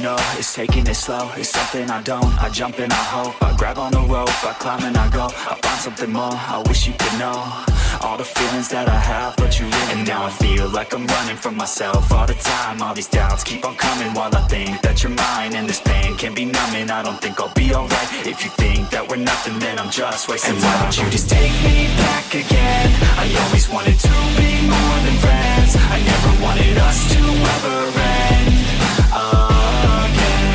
know is taking it slow. It's something I don't. I jump and I hope. I grab on the rope, I climb and I go. I find something more. I wish you could know all the feelings that I have, but you really. And now I feel like I'm running from myself all the time. All these doubts keep on coming while I think that you're mine. And this pain can be numbing. I don't think I'll be alright if you think that we're nothing. Then I'm just wasting time. And why don't you just take me back again? I always wanted to be more than friends. I never wanted us to ever end again.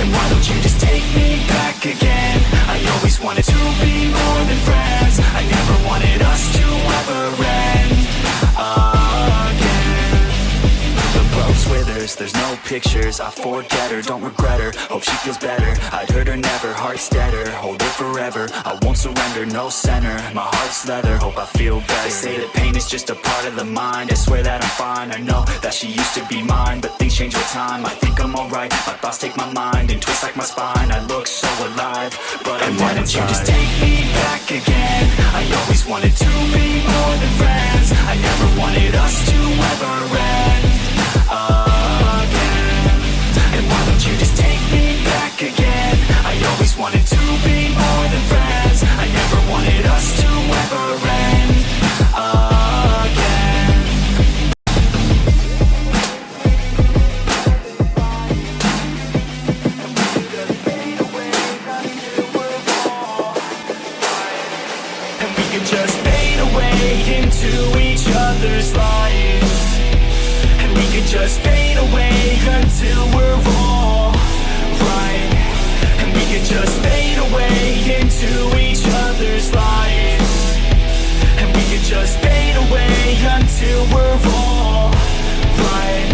And why don't you just take me back again? I always wanted to be more than friends. I never wanted us to ever end again. The rose withers, there's no pictures. I forget her, don't regret her. Hope she feels better. I'd hurt her never, heart's deader. Hold her forever, I won't surrender, no center. My heart's leather, hope I feel better. They say that pain is just a part of the mind. I swear that I'm fine, I know that she used to be mine. But things change with time, I think I'm alright. My thoughts take my mind and twist like my spine. I look so alive, but I'm dead inside. Why don't you just take me back again? I always wanted to be more than friends. I never wanted us to ever end again. And why don't you just take me back again? I always wanted to be more than friends. I never wanted us to ever end again. And we could just fade away into each other's lives. And we could just fade away until we're all right. And we could just fade away into each other's lives. And we could just fade away until we're all right.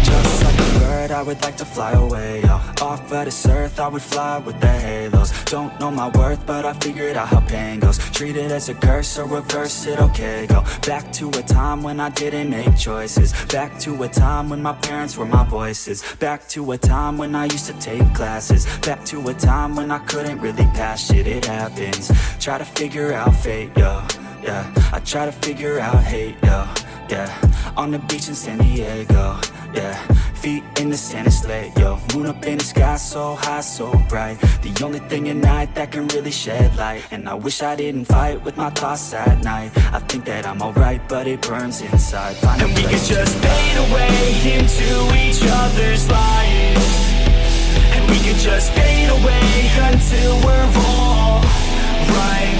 Just like a bird, I would like to fly away, yo. Off of this earth, I would fly with the halos. Don't know my worth, but I figured out how pain goes. Treat it as a curse or reverse it, okay. Go back to a time when I didn't make choices. Back to a time when my parents were my voices. Back to a time when I used to take classes. Back to a time when I couldn't really pass shit, it happens. Try to figure out fate, yo. Yeah, I try to figure out hate, yo. Yeah, on the beach in San Diego. Yeah, feet in the sand, it's late, yo. Moon up in the sky, so high, so bright. The only thing at night that can really shed light. And I wish I didn't fight with my thoughts at night. I think that I'm alright, but it burns inside. And we could just fade away into each other's lives. And we could just fade away until we're all right.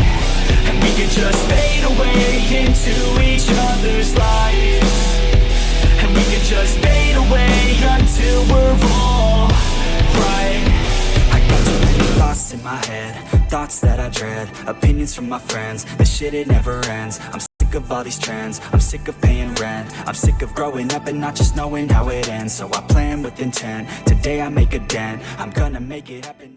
And we could just fade away into each other's lives. And we could just fade away until we're all right. I got too many thoughts in my head, thoughts that I dread, opinions from my friends. This shit, it never ends. I'm sick of all these trends, I'm sick of paying rent. I'm sick of growing up and not just knowing how it ends. So I plan with intent, today I make a dent. I'm gonna make it happen.